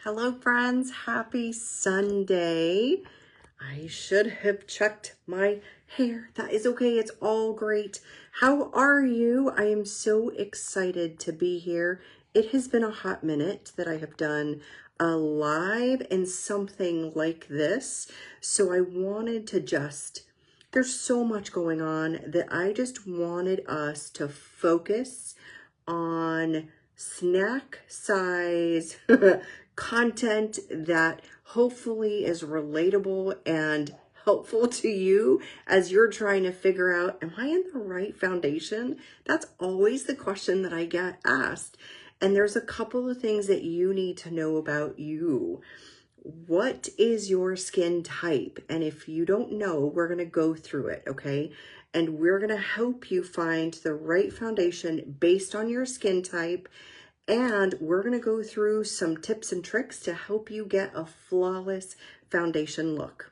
Hello friends, happy Sunday. I should have checked my hair. That is okay, it's all great. How are you? I am so excited to be here. It has been a hot minute that I have done a live and something like this. So I wanted to there's so much going on that I just wanted us to focus on snack size content that hopefully is relatable and helpful to you as you're trying to figure out, am I in the right foundation? That's always the question that I get asked. And there's a couple of things that you need to know about you. What is your skin type? And if you don't know, we're going to go through it, okay? And we're going to help you find the right foundation based on your skin type. And we're going to go through some tips and tricks to help you get a flawless foundation look.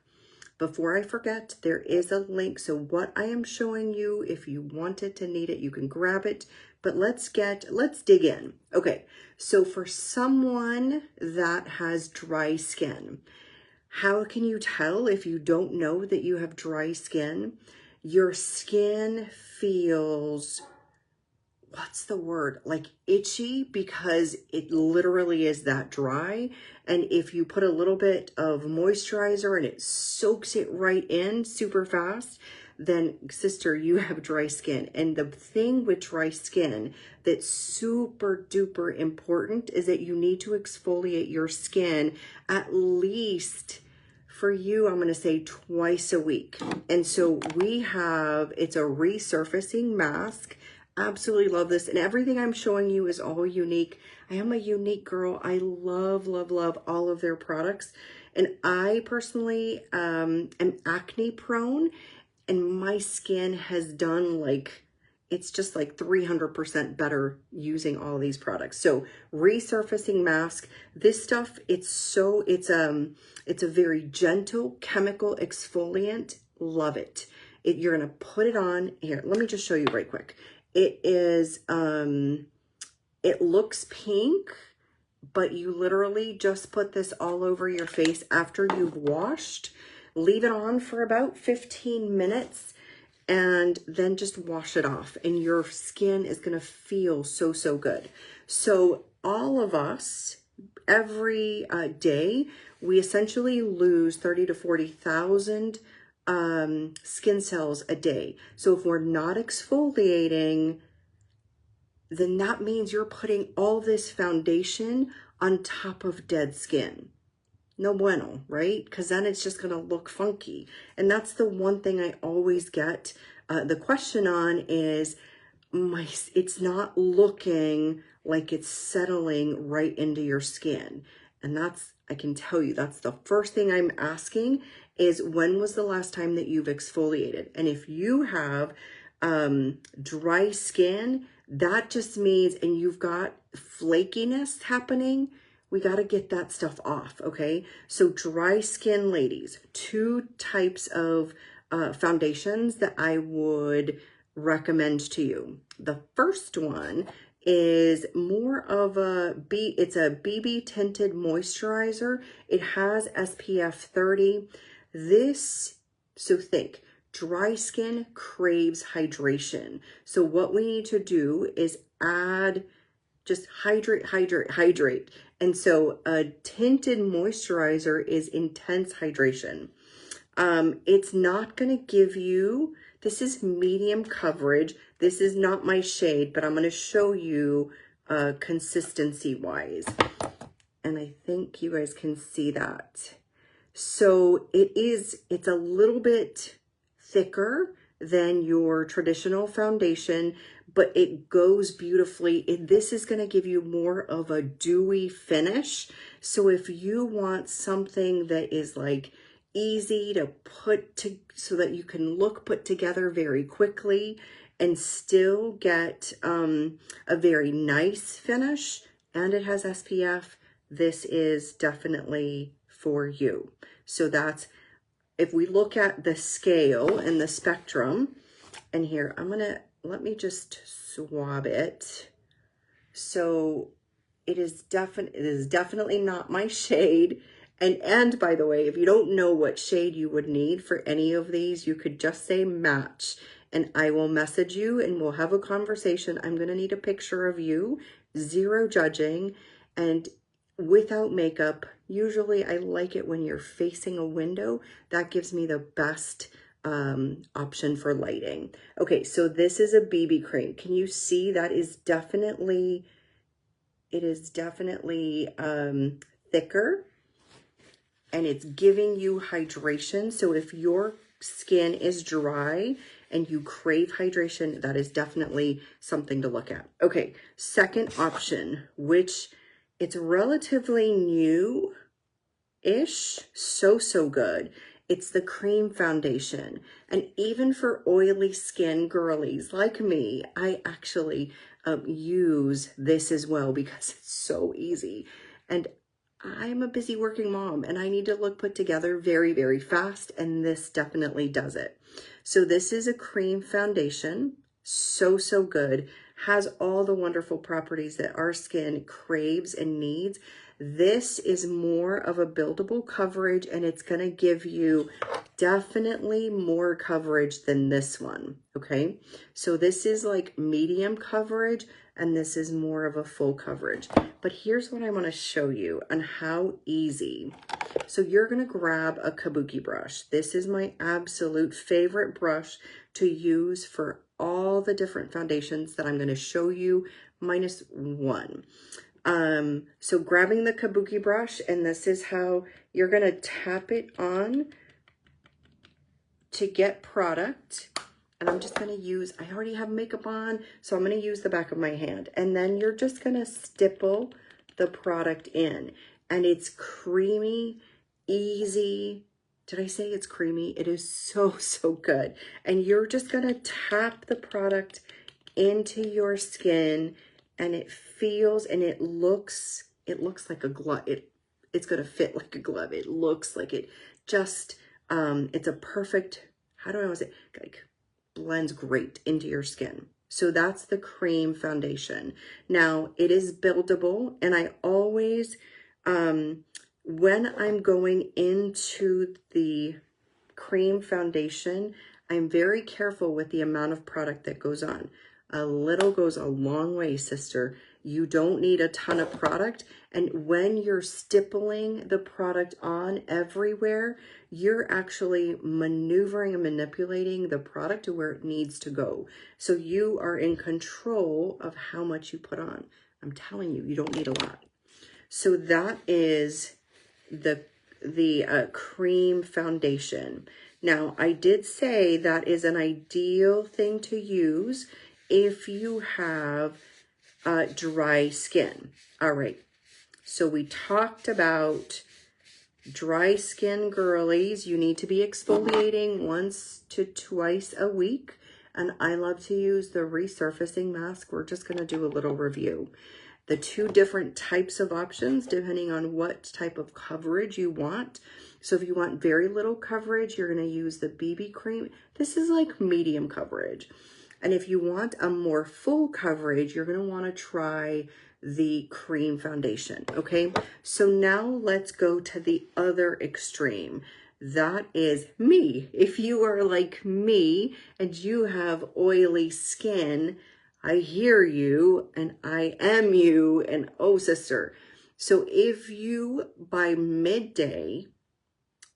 Before I forget, there is a link. So what I am showing you, if you want it to need it, you can grab it. But let's dig in. Okay, so for someone that has dry skin, how can you tell if you don't know that you have dry skin? Your skin feels, what's the word? Like itchy, because it literally is that dry. And if you put a little bit of moisturizer and it soaks it right in super fast, then sister, you have dry skin. And the thing with dry skin that's super duper important is that you need to exfoliate your skin at least, for you, I'm going to say twice a week. And so it's a resurfacing mask. Absolutely love this. And everything I'm showing you is all unique. I am a unique girl. I love, love, love all of their products. And I personally am acne prone, and my skin has done it's just like 300% better using all these products. So resurfacing mask, this stuff, it's a very gentle chemical exfoliant. Love it. You're gonna put it on here. Let me just show you right quick. It is, it looks pink, but you literally just put this all over your face after you've washed. Leave it on for about 15 minutes and then just wash it off, and your skin is going to feel so, so good. So all of us, every day, we essentially lose 30 to 40,000 skin cells a day. So if we're not exfoliating, then that means you're putting all this foundation on top of dead skin. No bueno, right? Because then it's just going to look funky. And that's the one thing I always get the question on is, it's not looking like it's settling right into your skin. And I can tell you, that's the first thing I'm asking is, when was the last time that you've exfoliated? And if you have dry skin, that just means, and you've got flakiness happening, we got to get that stuff off, okay? So dry skin ladies, two types of foundations that I would recommend to you. The first one is more of it's a BB tinted moisturizer. It has SPF 30. So think, dry skin craves hydration. So what we need to do is just hydrate, hydrate, hydrate. And so a tinted moisturizer is intense hydration. It's not going to give you, this is medium coverage. This is not my shade, but I'm going to show you consistency wise. And I think you guys can see that. So it's a little bit thicker than your traditional foundation, but it goes beautifully. This is going to give you more of a dewy finish. So if you want something that is like easy to so that you can look put together very quickly and still get a very nice finish, and it has SPF, this is definitely for you. So that's, if we look at the scale and the spectrum, and here, let me just swab it. So it is definitely not my shade. And by the way, if you don't know what shade you would need for any of these, you could just say match and I will message you and we'll have a conversation. I'm going to need a picture of you, zero judging, and without makeup. Usually I like it when you're facing a window. That gives me the best option for lighting. Okay, so this is a BB cream. Can you see that is definitely, it is definitely thicker and it's giving you hydration. So if your skin is dry and you crave hydration, that is definitely something to look at. Okay, second option, which it's relatively new-ish, so good. It's the cream foundation. And even for oily skin girlies like me, I actually use this as well because it's so easy. And I'm a busy working mom and I need to look put together very fast, and this definitely does it. So this is a cream foundation, so good, has all the wonderful properties that our skin craves and needs. This is more of a buildable coverage and it's going to give you definitely more coverage than this one, okay? So this is like medium coverage and this is more of a full coverage. But here's what I want to show you on how easy. So you're going to grab a kabuki brush. This is my absolute favorite brush to use for all the different foundations that I'm going to show you, minus one. So grabbing the kabuki brush, and this is how you're going to tap it on to get product. And I'm just going to use, I already have makeup on, so I'm going to use the back of my hand. And then you're just going to stipple the product in. And it's creamy, easy. Did I say it's creamy? It is so good. And you're just going to tap the product into your skin, and it feels and it looks like a glove. It's going to fit like a glove. It looks like it just, it's a perfect, how do I say, like blends great into your skin. So that's the cream foundation. Now it is buildable, and I always, when I'm going into the cream foundation, I'm very careful with the amount of product that goes on. A little goes a long way, sister. You don't need a ton of product. And when you're stippling the product on everywhere, you're actually maneuvering and manipulating the product to where it needs to go. So you are in control of how much you put on. I'm telling you, you don't need a lot. So that is the cream foundation. Now, I did say that is an ideal thing to use if you have dry skin. All right, so we talked about dry skin girlies. You need to be exfoliating once to twice a week. And I love to use the resurfacing mask. We're just going to do a little review. The two different types of options depending on what type of coverage you want. So if you want very little coverage, you're going to use the BB cream. This is like medium coverage. And if you want a more full coverage, you're going to want to try the cream foundation. Okay, so now let's go to the other extreme. That is me. If you are like me and you have oily skin, I hear you and I am you, and oh sister. So if you by midday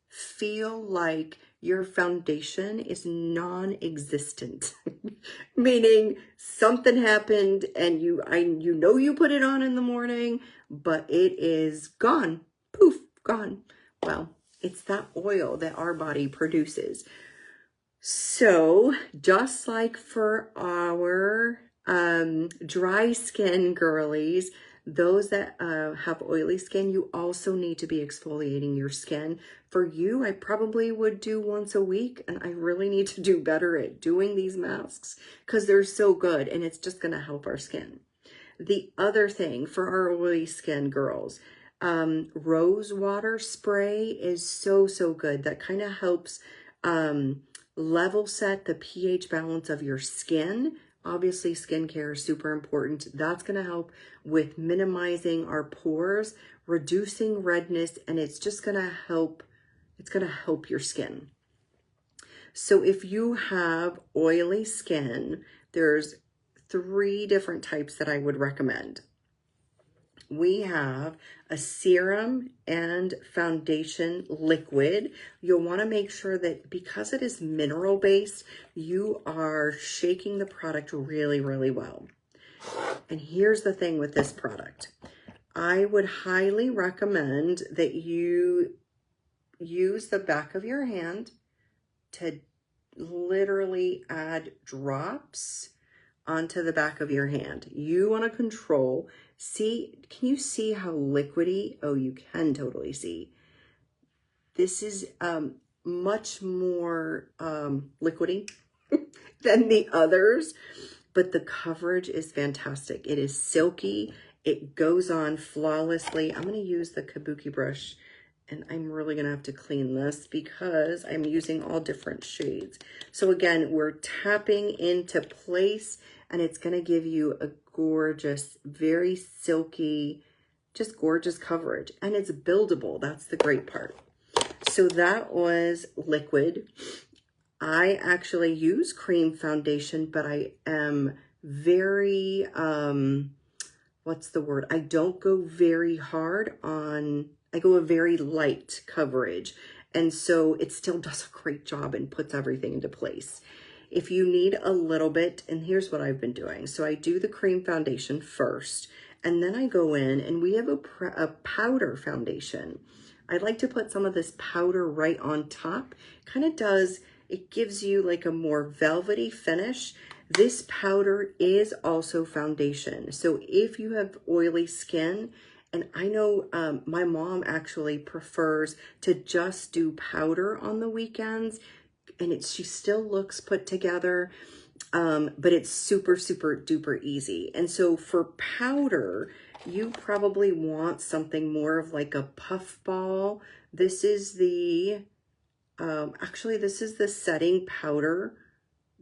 feel like your foundation is non-existent, meaning something happened and you know you put it on in the morning, but it is gone, poof, gone. Well, it's that oil that our body produces. So just like for our dry skin girlies, those that have oily skin, you also need to be exfoliating your skin. For you, I probably would do once a week, and I really need to do better at doing these masks because they're so good and it's just going to help our skin. The other thing for our oily skin girls, rose water spray is so good. That kind of helps level set the pH balance of your skin Obviously, skincare is super important. That's going to help with minimizing our pores, reducing redness, and it's just going to help. It's going to help your skin. So if you have oily skin, there's 3 different types that I would recommend. We have a serum and foundation liquid. You'll want to make sure that because it is mineral based, you are shaking the product really, really well. And here's the thing with this product. I would highly recommend that you use the back of your hand to literally add drops onto the back of your hand. You want to control. See, can you see how liquidy? Oh, you can totally see. This is much more liquidy than the others, but the coverage is fantastic. It is silky. It goes on flawlessly. I'm going to use the Kabuki brush, and I'm really going to have to clean this because I'm using all different shades. So again, we're tapping into place, and it's going to give you a gorgeous, very silky, just gorgeous coverage. And it's buildable. That's the great part. So that was liquid. I actually use cream foundation, but I am very, what's the word? I don't go very hard on, I go a very light coverage. And so it still does a great job and puts everything into place. If you need a little bit, and here's what I've been doing. So I do the cream foundation first, and then I go in and we have a powder foundation. I like to put some of this powder right on top. Kind of does, it gives you like a more velvety finish. This powder is also foundation. So if you have oily skin, and I know my mom actually prefers to just do powder on the weekends, and she still looks put together, but it's super, super duper easy. And so for powder, you probably want something more of like a puff ball. This is the, actually this is the setting powder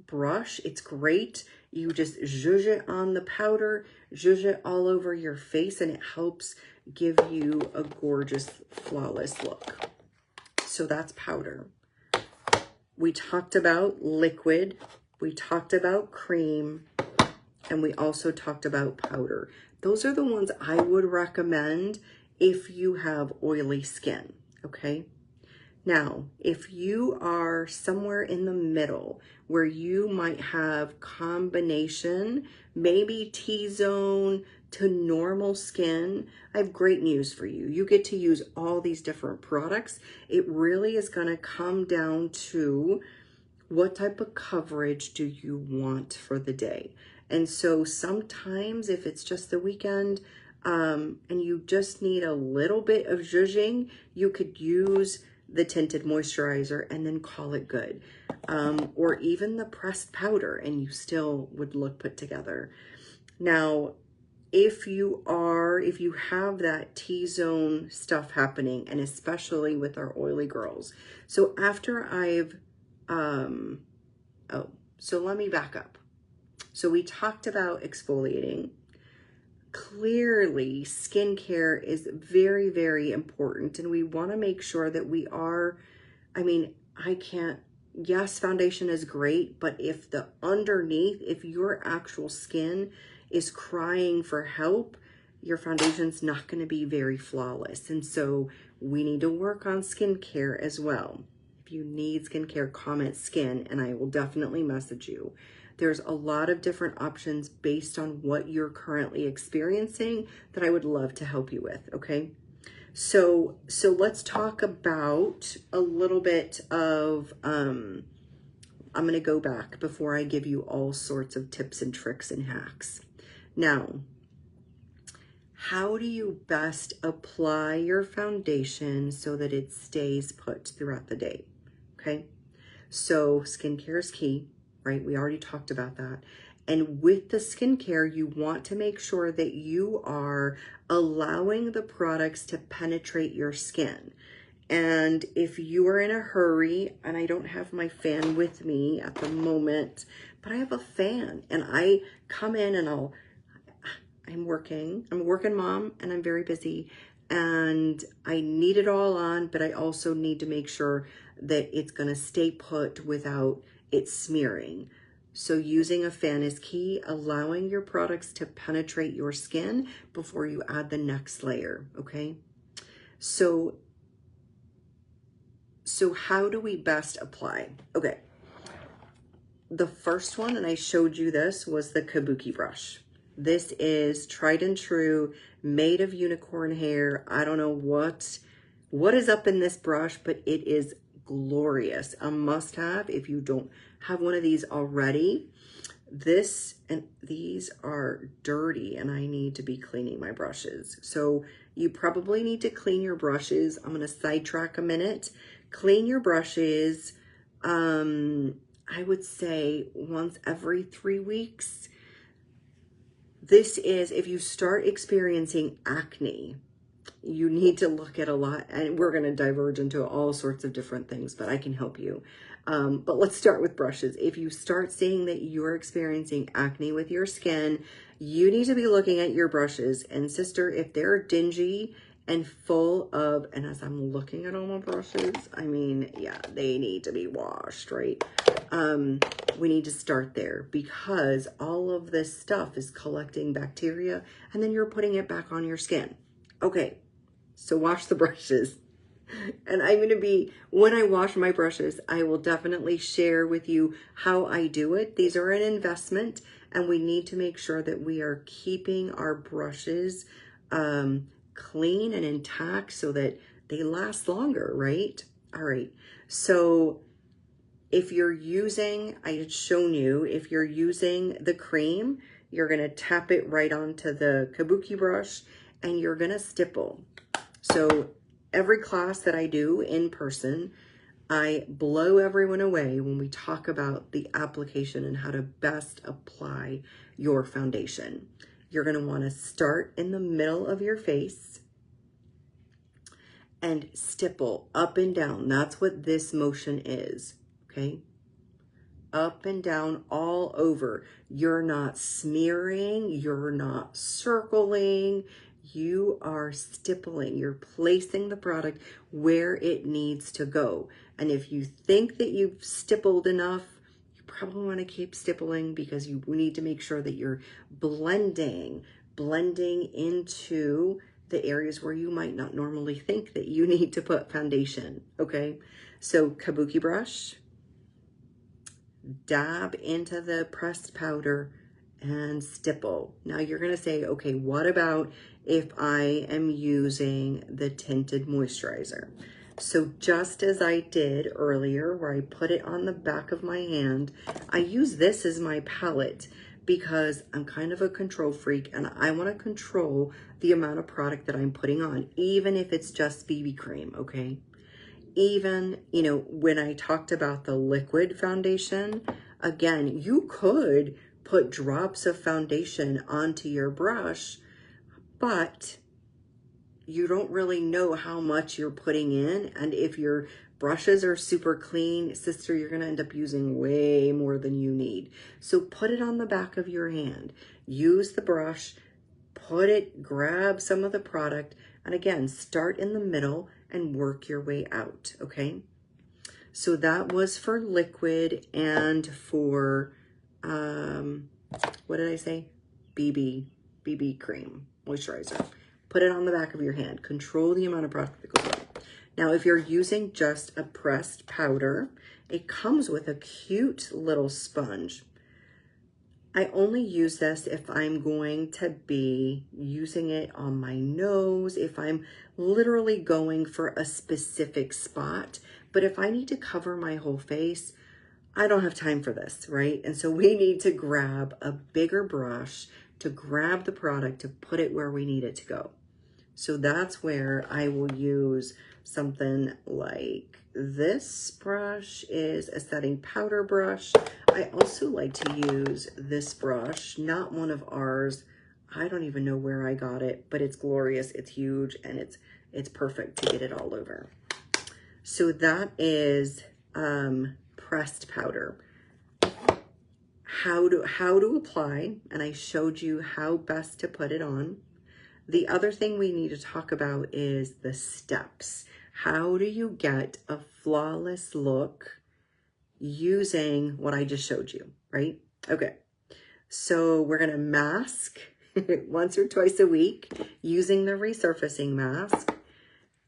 brush. It's great. You just zhuzh it on the powder, zhuzh it all over your face, and it helps give you a gorgeous, flawless look. So that's powder. We talked about liquid, we talked about cream, and we also talked about powder. Those are the ones I would recommend if you have oily skin, okay? Now, if you are somewhere in the middle where you might have combination, maybe T-zone to normal skin, I have great news for you. You get to use all these different products. It really is going to come down to what type of coverage do you want for the day. And so sometimes if it's just the weekend and you just need a little bit of zhuzhing, you could use the tinted moisturizer and then call it good. Or even the pressed powder and you still would look put together. Now, if you have that T-zone stuff happening, and especially with our oily girls. So after I've, so let me back up. So we talked about exfoliating. Clearly, skincare is very, very important, and we want to make sure that we are, yes, foundation is great, but if the underneath, if your actual skin is crying for help, your foundation's not going to be very flawless. And so we need to work on skincare as well. If you need skincare, comment skin, and I will definitely message you. There's a lot of different options based on what you're currently experiencing that I would love to help you with, okay? So let's talk about a little bit of, I'm gonna go back before I give you all sorts of tips and tricks and hacks. Now, how do you best apply your foundation so that it stays put throughout the day, okay? So skincare is key. Right? We already talked about that. And with the skincare, you want to make sure that you are allowing the products to penetrate your skin. And if you are in a hurry, and I don't have my fan with me at the moment, but I have a fan, and I come in and I'm a working mom, and I'm very busy, and I need it all on, but I also need to make sure that it's gonna stay put without it smearing. So using a fan is key, allowing your products to penetrate your skin before you add the next layer, okay? So how do we best apply? Okay, the first one, and I showed you this, was the Kabuki brush. This is tried and true, made of unicorn hair. I don't know what is up in this brush, but it is glorious. A must-have if you don't have one of these already. This and these are dirty, and I need to be cleaning my brushes. So you probably need to clean your brushes. I'm going to sidetrack a minute. Clean your brushes, I would say once every 3 weeks. This is, if you start experiencing acne, you need to look at a lot, and we're going to diverge into all sorts of different things, but I can help you. But let's start with brushes. If you start seeing that you're experiencing acne with your skin, you need to be looking at your brushes. And sister, if they're dingy and full of, and as I'm looking at all my brushes, I mean, yeah, they need to be washed, right? We need to start there, because all of this stuff is collecting bacteria, and then you're putting it back on your skin. Okay, so wash the brushes. And I'm going to be, when I wash my brushes, I will definitely share with you how I do it. These are an investment, and we need to make sure that we are keeping our brushes clean and intact so that they last longer, right? All right, so if you're using, I had shown you, if you're using the cream, you're going to tap it right onto the Kabuki brush, and you're going to stipple. So every class that I do in person, I blow everyone away when we talk about the application and how to best apply your foundation. You're going to want to start in the middle of your face and stipple up and down. That's what this motion is, okay? Up and down all over. You're not smearing, you're not circling, you are stippling. You're placing the product where it needs to go. And if you think that you've stippled enough, you probably want to keep stippling, because you need to make sure that you're blending into the areas where you might not normally think that you need to put foundation, okay? So Kabuki brush, dab into the pressed powder, and stipple. Now you're going to say, okay, what about if I am using the tinted moisturizer? So just as I did earlier, where I put it on the back of my hand, I use this as my palette, because I'm kind of a control freak, and I want to control the amount of product that I'm putting on, even if it's just BB cream, okay? Even, you know, when I talked about the liquid foundation, again, you could put drops of foundation onto your brush, but you don't really know how much you're putting in. And if your brushes are super clean, sister, you're going to end up using way more than you need. So put it on the back of your hand, use the brush, grab some of the product, and again, start in the middle and work your way out, okay? So that was for liquid and for, what did I say? BB cream, moisturizer. Put it on the back of your hand. Control the amount of product that goes on. Now, if you're using just a pressed powder, it comes with a cute little sponge. I only use this if I'm going to be using it on my nose, if I'm literally going for a specific spot. But if I need to cover my whole face, I don't have time for this, right? And so we need to grab a bigger brush to grab the product, to put it where we need it to go. So that's where I will use something like this brush is a setting powder brush. I also like to use this brush, not one of ours. I don't even know where I got it, but it's glorious, it's huge, and it's perfect to get it all over. So that is pressed powder. How to apply, and I showed you how best to put it on. The other thing we need to talk about is the steps. How do you get a flawless look using what I just showed you, right? Okay, so we're gonna mask once or twice a week using the resurfacing mask.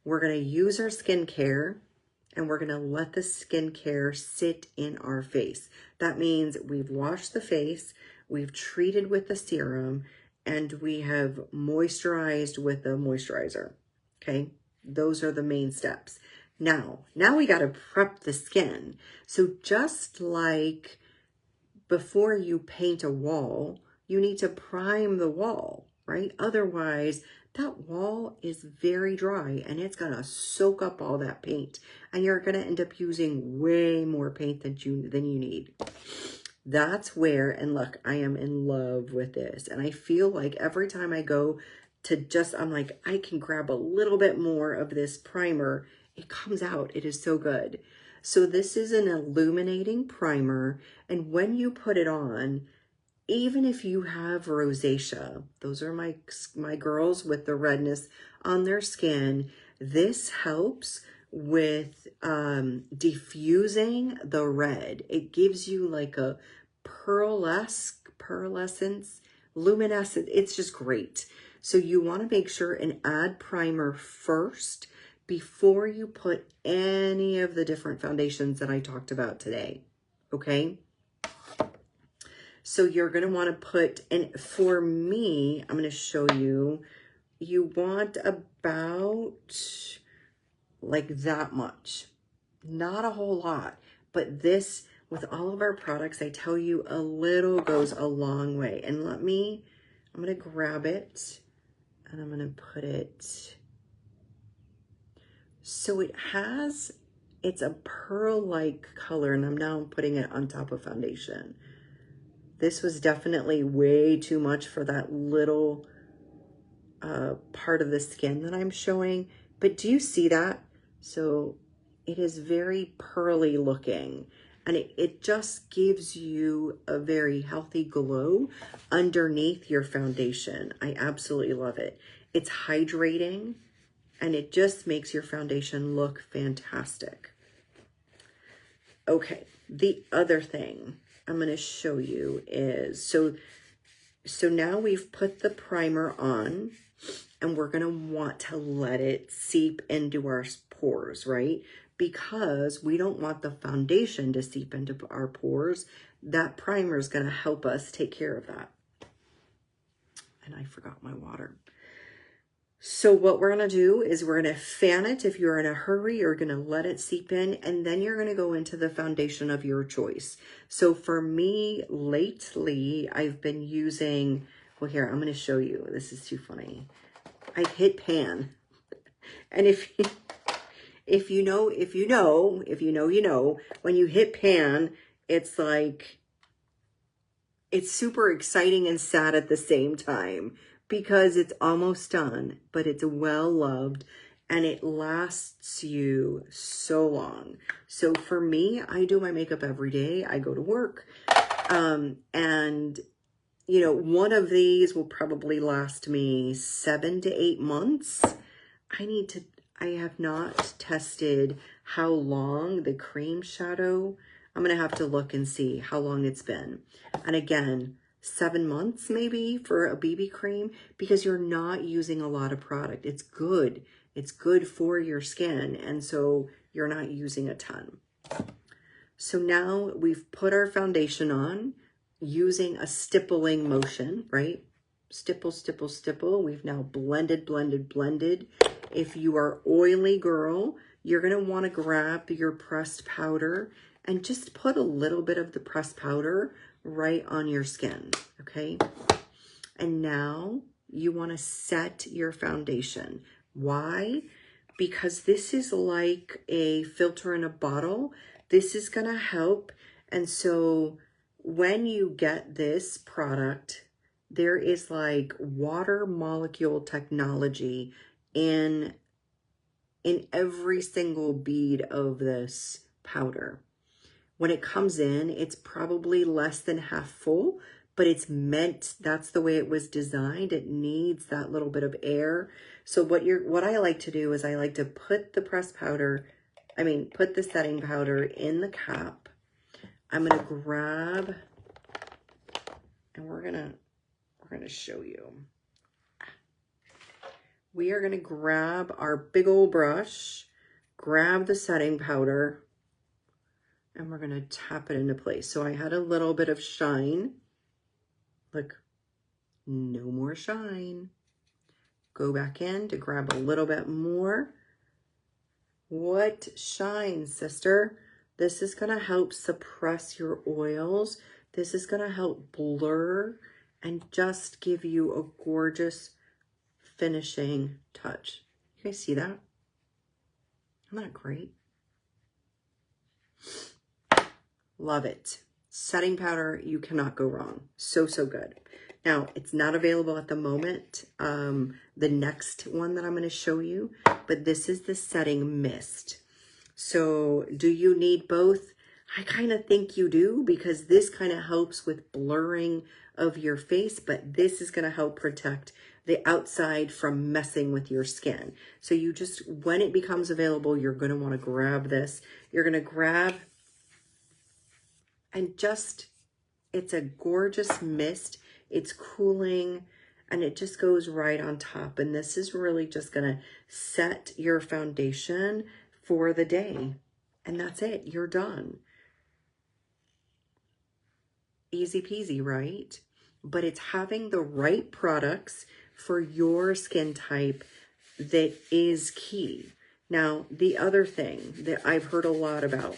We're gonna use our skincare, and we're gonna let the skincare sit in our face. That means we've washed the face, we've treated with the serum, and we have moisturized with the moisturizer, okay? Those are the main steps. Now we gotta prep the skin. So just like before you paint a wall, you need to prime the wall, right? Otherwise, that wall is very dry and it's gonna soak up all that paint, and you're gonna end up using way more paint than you need. That's where, and look, I am in love with this, and I feel like every time I go to I'm like, I can grab a little bit more of this primer, it comes out. It is so good. So this is an illuminating primer, and when you put it on, even if you have rosacea, those are my girls with the redness on their skin, this helps with diffusing the red. It gives you like a pearlescence, luminescent. It's just great. So you want to make sure and add primer first before you put any of the different foundations that I talked about today, okay? So you're going to want to put, and for me, I'm going to show you, you want about like that much, not a whole lot, but this, with all of our products, I tell you, a little goes a long way. And I'm going to grab it and I'm going to put it, so it's a pearl-like color, and I'm now putting it on top of foundation. This was definitely way too much for that little part of the skin that I'm showing, but do you see that? So it is very pearly looking, and it just gives you a very healthy glow underneath your foundation. I absolutely love it. It's hydrating, and it just makes your foundation look fantastic. Okay, the other thing I'm going to show you is, so now we've put the primer on, and we're going to want to let it seep into our pores, right? Because we don't want the foundation to seep into our pores. That primer is going to help us take care of that. And I forgot my water. So what we're going to do is we're going to fan it. If you're in a hurry, you're going to let it seep in, and then you're going to go into the foundation of your choice. So for me, lately, I've been using, well, here, I'm going to show you. This is too funny. I hit pan. And if you know, when you hit pan, it's like, it's super exciting and sad at the same time, because it's almost done, but it's well loved and it lasts you so long. So for me, I do my makeup every day. I go to work, and you know, one of these will probably last me 7 to 8 months. I have not tested how long the cream shadow, I'm going to have to look and see how long it's been. And again, 7 months maybe for a BB cream, because you're not using a lot of product. It's good. It's good for your skin. And so you're not using a ton. So now we've put our foundation on using a stippling motion, right? Stipple, stipple, stipple. We've now blended, blended, blended. If you are oily girl, you're going to want to grab your pressed powder and just put a little bit of the pressed powder right on your skin, okay? And now you want to set your foundation. Why? Because this is like a filter in a bottle. This is going to help. And so when you get this product, there is like water molecule technology in in every single bead of this powder. When it comes in, it's probably less than half full, but it's meant, that's the way it was designed. It needs that little bit of air. So what I like to do is I like to put the put the setting powder in the cap. I'm gonna grab, and we're gonna show you. We are gonna grab our big old brush, grab the setting powder, and we're gonna tap it into place. So I had a little bit of shine. Look, no more shine. Go back in to grab a little bit more. What shine, sister? This is gonna help suppress your oils. This is gonna help blur and just give you a gorgeous finishing touch. You guys see that? Isn't that great? Love it. Setting powder, you cannot go wrong. So, so good. Now, it's not available at the moment, the next one that I'm going to show you, but this is the setting mist. So do you need both? I kind of think you do, because this kind of helps with blurring of your face, but this is going to help protect the outside from messing with your skin. So you just, when it becomes available, you're going to want to grab this. You're going to grab and just, it's a gorgeous mist. It's cooling and it just goes right on top. And this is really just going to set your foundation for the day. And that's it. You're done. Easy peasy, right? But it's having the right products for your skin type that is key. Now, the other thing that I've heard a lot about,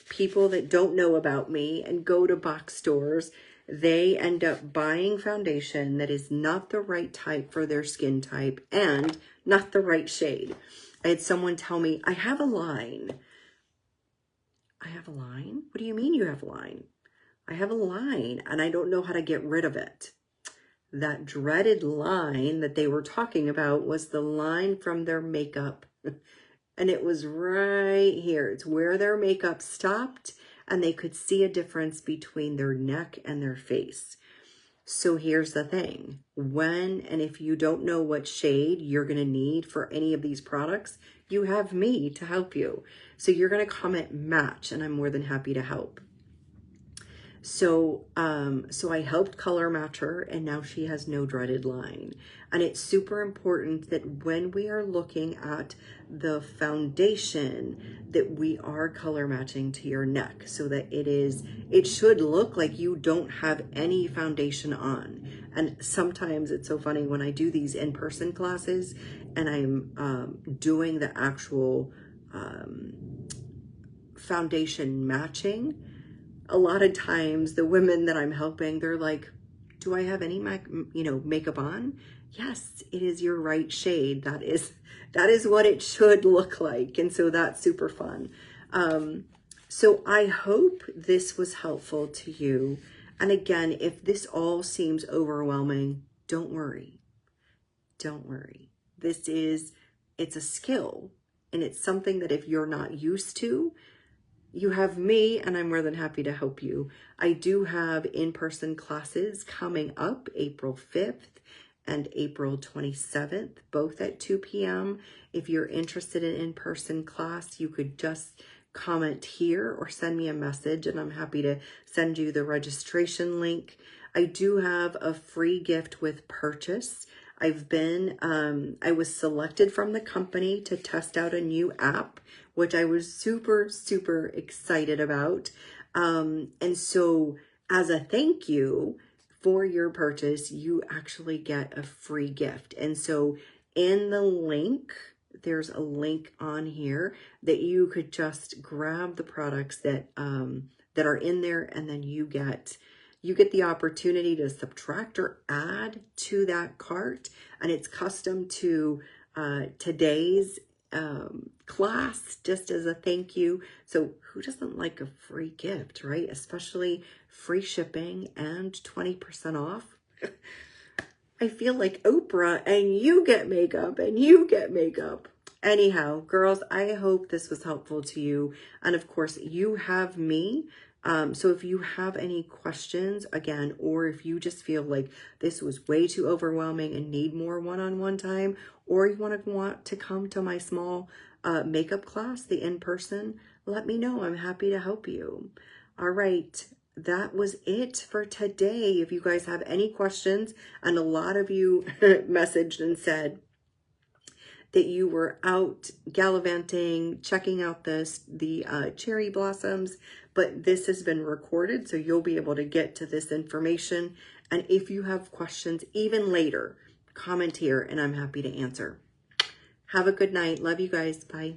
people that don't know about me and go to box stores, they end up buying foundation that is not the right type for their skin type and not the right shade. I had someone tell me, I have a line. I have a line? What do you mean you have a line? I have a line and I don't know how to get rid of it. That dreaded line that they were talking about was the line from their makeup. And it was right here. It's where their makeup stopped and they could see a difference between their neck and their face. So here's the thing. When and if you don't know what shade you're going to need for any of these products, you have me to help you. So you're going to comment match and I'm more than happy to help. So, so I helped color match her and now she has no dreaded line. And it's super important that when we are looking at the foundation that we are color matching to your neck so that it should look like you don't have any foundation on. And sometimes it's so funny when I do these in-person classes and I'm doing the actual foundation matching. A lot of times the women that I'm helping, they're like, do I have any makeup on? Yes, it is your right shade. That is what it should look like. And so that's super fun. So I hope this was helpful to you. And again, if this all seems overwhelming, don't worry. Don't worry. It's a skill and it's something that if you're not used to, you have me and I'm more than happy to help you. I do have in-person classes coming up April 5th and April 27th, both at 2 p.m. If you're interested in in-person class, you could just comment here or send me a message and I'm happy to send you the registration link. I do have a free gift with purchase. I was selected from the company to test out a new app, which I was super, super excited about. And so as a thank you for your purchase, you actually get a free gift. And so in the link, there's a link on here that you could just grab the products that are in there, and then you get the opportunity to subtract or add to that cart, and it's custom to today's class, just as a thank you. So who doesn't like a free gift, right? Especially free shipping and 20% off. I feel like Oprah, and you get makeup and you get makeup. Anyhow, girls, I hope this was helpful to you. And of course, you have me. So if you have any questions, again, or if you just feel like this was way too overwhelming and need more one-on-one time, or you want to come to my small makeup class, the in-person, let me know. I'm happy to help you. All right. That was it for today. If you guys have any questions, and a lot of you messaged and said that you were out gallivanting, checking out the cherry blossoms, but this has been recorded, so you'll be able to get to this information. And if you have questions even later, comment here and I'm happy to answer. Have a good night. Love you guys. Bye.